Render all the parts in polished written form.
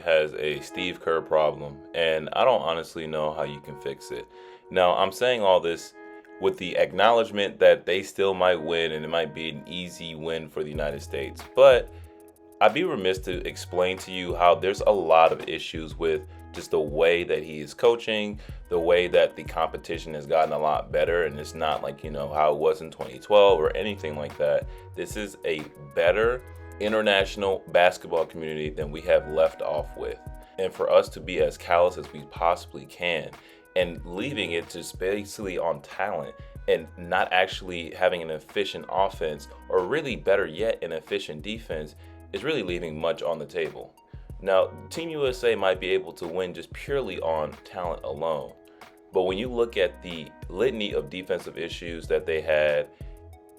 has a Steve Kerr problem, and I don't honestly know how you can fix it. Now, I'm saying all this with the acknowledgement that they still might win and it might be an easy win for the United States. But I'd be remiss to explain to you how there's a lot of issues with just the way that he is coaching, the way that the competition has gotten a lot better, and it's not like, how it was in 2012 or anything like that. This is a better international basketball community than we have left off with. And for us to be as callous as we possibly can and leaving it just basically on talent and not actually having an efficient offense, or really better yet, an efficient defense, is really leaving much on the table. Now, Team USA might be able to win just purely on talent alone, but when you look at the litany of defensive issues that they had,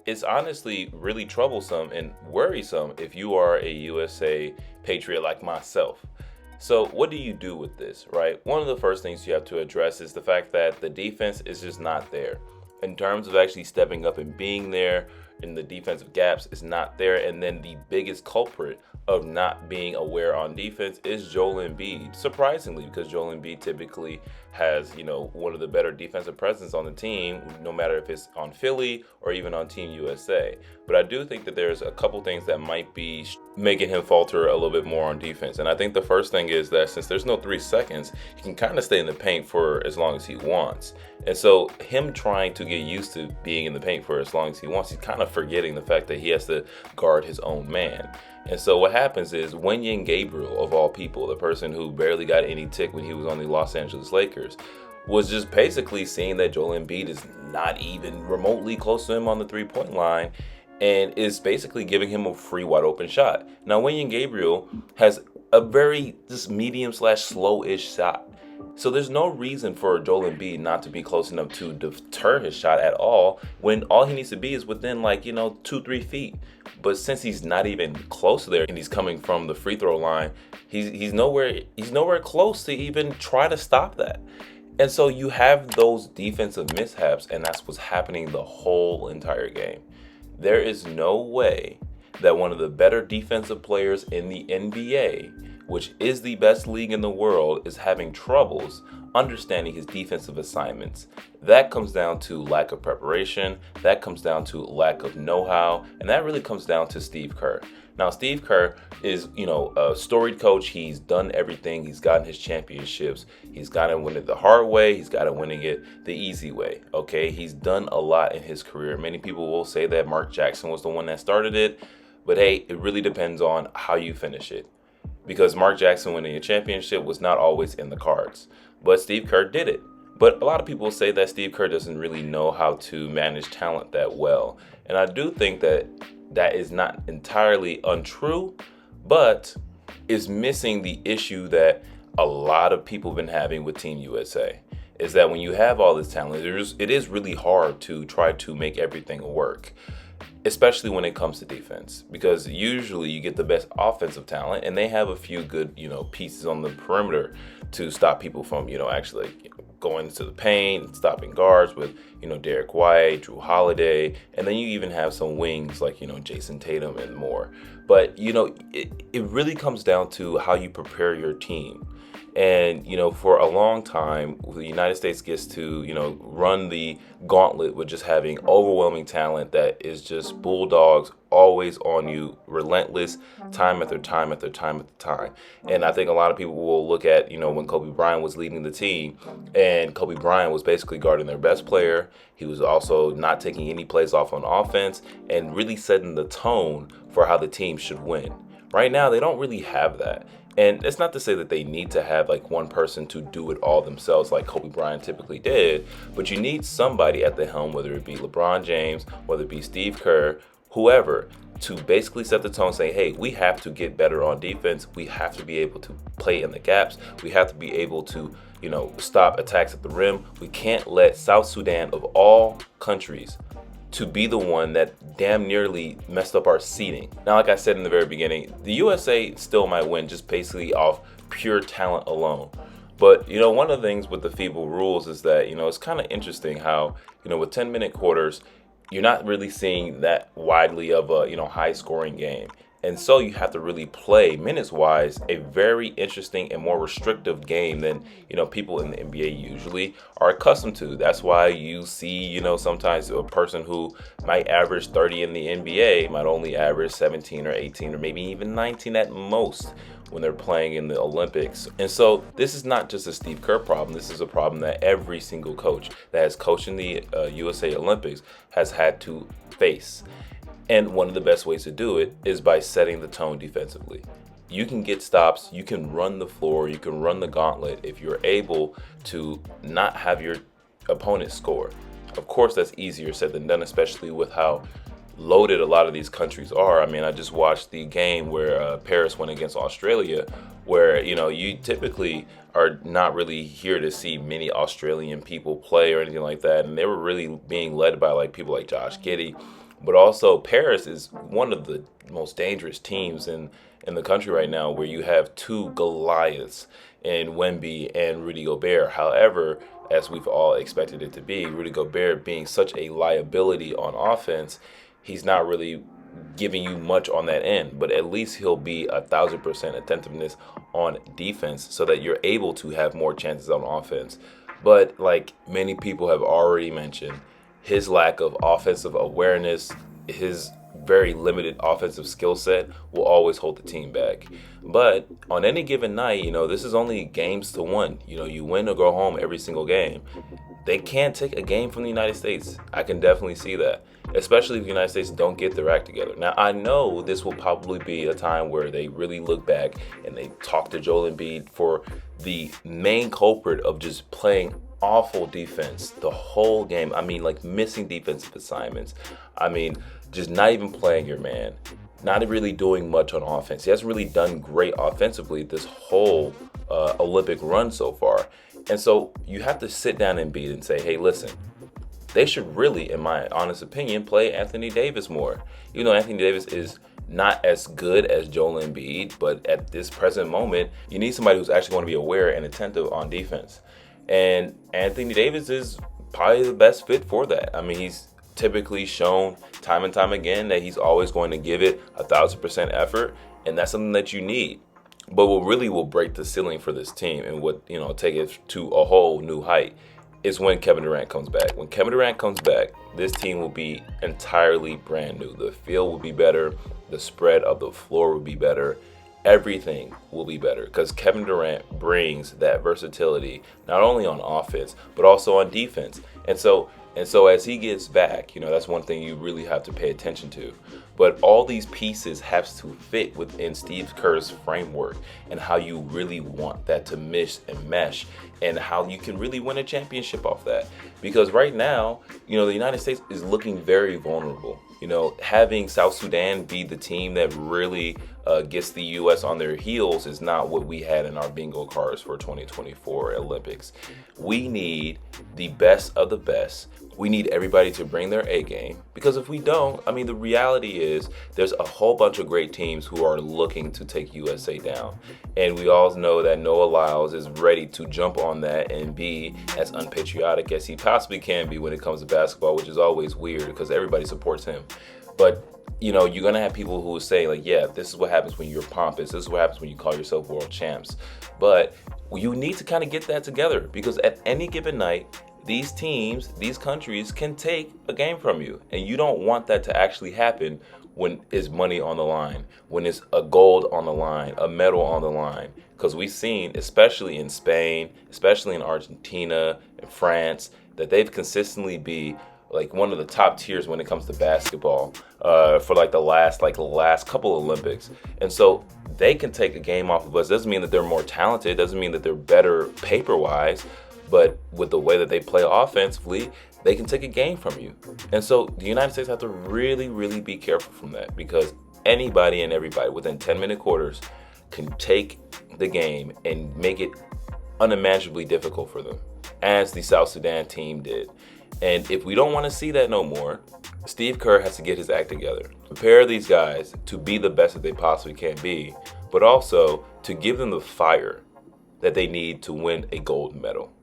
it's honestly really troublesome and worrisome if you are a USA Patriot like myself. So what do you do with this, right? One of the first things you have to address is the fact that the defense is just not there. In terms of actually stepping up and being there, in the defensive gaps is not there. And then the biggest culprit of not being aware on defense is Joel Embiid. Surprisingly, because Joel Embiid typically has, one of the better defensive presence on the team, no matter if it's on Philly or even on Team USA. But I do think that there's a couple things that might be making him falter a little bit more on defense. And I think the first thing is that since there's no 3 seconds, he can kind of stay in the paint for as long as he wants. And so him trying to get used to being in the paint for as long as he wants, he's kind of forgetting the fact that he has to guard his own man. And so what happens is Wenyen Gabriel, of all people, the person who barely got any tick when he was on the Los Angeles Lakers, was just basically seeing that Joel Embiid is not even remotely close to him on the three-point line and is basically giving him a free wide open shot. Now, Wenyen Gabriel has a very just medium/slow-ish shot. So there's no reason for Joel Embiid not to be close enough to deter his shot at all, when all he needs to be is within 2-3 feet. But since he's not even close to there and he's coming from the free throw line, he's nowhere close to even try to stop that. And so you have those defensive mishaps, and that's what's happening the whole entire game. There is no way that one of the better defensive players in the NBA, which is the best league in the world, is having troubles understanding his defensive assignments. That comes down to lack of preparation, that comes down to lack of know-how, and that really comes down to Steve Kerr. Now, Steve Kerr is, a storied coach. He's done everything. He's gotten his championships. He's gotten winning it the hard way. He's gotten winning it the easy way. Okay, he's done a lot in his career. Many people will say that Mark Jackson was the one that started it, but hey, it really depends on how you finish it. Because Mark Jackson winning a championship was not always in the cards, but Steve Kerr did it. But a lot of people say that Steve Kerr doesn't really know how to manage talent that well. And I do think that is not entirely untrue, but is missing the issue that a lot of people have been having with Team USA. Is that when you have all this talent, it is really hard to try to make everything work, especially when it comes to defense, because usually you get the best offensive talent and they have a few good, pieces on the perimeter to stop people from, actually going into the paint, stopping guards with, Derek White, Drew Holiday, and then you even have some wings like, Jason Tatum and more. But, it really comes down to how you prepare your team. And, for a long time, the United States gets to, run the gauntlet with just having overwhelming talent that is just bulldogs, always on you, relentless, time after time after time after time. And I think a lot of people will look at, when Kobe Bryant was leading the team, and Kobe Bryant was basically guarding their best player. He was also not taking any plays off on offense and really setting the tone for how the team should win. Right now, they don't really have that. And it's not to say that they need to have one person to do it all themselves like Kobe Bryant typically did, but you need somebody at the helm, whether it be LeBron James, whether it be Steve Kerr, whoever, to basically set the tone saying, hey, we have to get better on defense. We have to be able to play in the gaps. We have to be able to, stop attacks at the rim. We can't let South Sudan, of all countries, to be the one that damn nearly messed up our seeding. Now, like I said in the very beginning, the USA still might win just basically off pure talent alone. But, one of the things with the FIBA rules is that, it's kind of interesting how, with 10-minute quarters, you're not really seeing that widely of a, high-scoring game. And so you have to really play minutes wise a very interesting and more restrictive game than, people in the NBA usually are accustomed to. That's why you see, sometimes a person who might average 30 in the NBA might only average 17 or 18 or maybe even 19 at most when they're playing in the Olympics. And so this is not just a Steve Kerr problem. This is a problem that every single coach that has coached in the USA Olympics has had to face. And one of the best ways to do it is by setting the tone defensively. You can get stops, you can run the floor, you can run the gauntlet if you're able to not have your opponent score. Of course, that's easier said than done, especially with how loaded a lot of these countries are. I mean, I just watched the game where Paris went against Australia, where, you typically are not really here to see many Australian people play or anything like that. And they were really being led by people like Josh Giddey. But also, Paris is one of the most dangerous teams in the country right now, where you have two Goliaths in Wemby and Rudy Gobert. However, as we've all expected it to be, Rudy Gobert being such a liability on offense, he's not really giving you much on that end. But at least he'll be 1,000% attentiveness on defense so that you're able to have more chances on offense. But like many people have already mentioned, his lack of offensive awareness, his very limited offensive skill set will always hold the team back. But on any given night, this is only games to one. You win or go home every single game. They can't take a game from the United States. I can definitely see that, especially if the United States don't get their act together. Now, I know this will probably be a time where they really look back and they talk to Joel Embiid for the main culprit of just playing awful defense the whole game. I mean, missing defensive assignments. I mean, just not even playing your man. Not really doing much on offense. He hasn't really done great offensively this whole Olympic run so far. And so you have to sit down and beat and say, hey, listen, they should really, in my honest opinion, play Anthony Davis more. Anthony Davis is not as good as Joel Embiid, but at this present moment, you need somebody who's actually going to be aware and attentive on defense. And Anthony Davis is probably the best fit for that. I mean, he's typically shown time and time again that he's always going to give it 1,000% effort, and that's something that you need. But what really will break the ceiling for this team and what, take it to a whole new height is when Kevin Durant comes back. When Kevin Durant comes back, this team will be entirely brand new. The field will be better. The spread of the floor will be better. Everything will be better because Kevin Durant brings that versatility not only on offense but also on defense. And so as he gets back, that's one thing you really have to pay attention to. But all these pieces have to fit within Steve Kerr's framework and how you really want that to mix and mesh and how you can really win a championship off that. Because right now, the United States is looking very vulnerable. Having South Sudan be the team that really gets the U.S. on their heels is not what we had in our bingo cards for 2024 Olympics. We need the best of the best. We need everybody to bring their A game, because if we don't, the reality is there's a whole bunch of great teams who are looking to take USA down. And we all know that Noah Lyles is ready to jump on that and be as unpatriotic as he possibly can be when it comes to basketball, which is always weird because everybody supports him. But you're going to have people who say yeah, this is what happens when you're pompous. This is what happens when you call yourself world champs. But you need to kind of get that together, because at any given night, these teams, these countries can take a game from you. And you don't want that to actually happen when it's money on the line, when it's a gold on the line, a medal on the line. Because we've seen, especially in Spain, especially in Argentina and France, that they've consistently be one of the top tiers when it comes to basketball for the last couple Olympics. And so they can take a game off of us. Doesn't mean that they're more talented, doesn't mean that they're better paper-wise, but with the way that they play offensively, they can take a game from you. And so the United States have to really, really be careful from that, because anybody and everybody within 10-minute quarters can take the game and make it unimaginably difficult for them, as the South Sudan team did. And if we don't want to see that no more, Steve Kerr has to get his act together. Prepare these guys to be the best that they possibly can be, but also to give them the fire that they need to win a gold medal.